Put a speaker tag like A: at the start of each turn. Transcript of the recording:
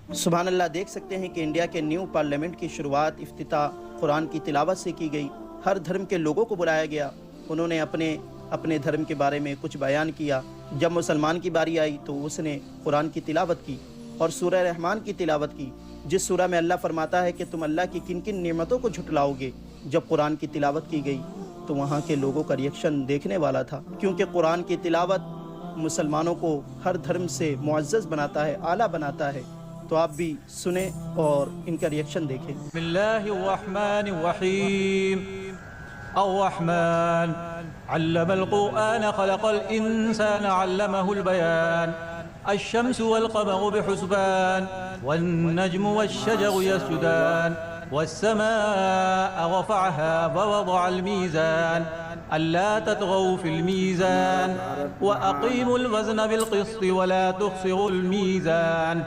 A: सुभान अल्लाह। देख सकते हैं कि इंडिया के न्यू पार्लियामेंट की शुरुआत इफ्तिताह कुरान की तिलावत से की गई। हर धर्म के लोगों को बुलाया गया, उन्होंने अपने अपने धर्म के बारे में कुछ बयान किया। जब मुसलमान की बारी आई तो उसने कुरान की तिलावत की और सूरह रहमान की तिलावत की, जिस सूरह में अल्लाह फरमाता है कि तुम अल्लाह की किन किन नेमतों को झुटलाओगे। जब कुरान की तिलावत की गई तो वहाँ के लोगों का रिएक्शन देखने वाला था, क्योंकि कुरान की तिलावत मुसलमानों को हर धर्म से मुअज़्ज़ज़ बनाता है, आला बनाता है। तो आप भी सुने और इनका रिएक्शन देखें।
B: बिस्मिल्लाहिर्रहमानिर्रहीम। अर्रहमान अल्लमल कुरआन खलक़ल इंसान अल्लमहुल बयान। अश्शम्सु वल क़मरु बिहुस्बान वन्नज्मु वश्शजरु यस्जुदान वस्समाअ रफ़अहा ववضअल मीज़ान अल्ला ततग़ौ फ़िल मीज़ान व अक़ीमुल वज़न बिल क़िस्ति वला तुख़सिरुल मीज़ान।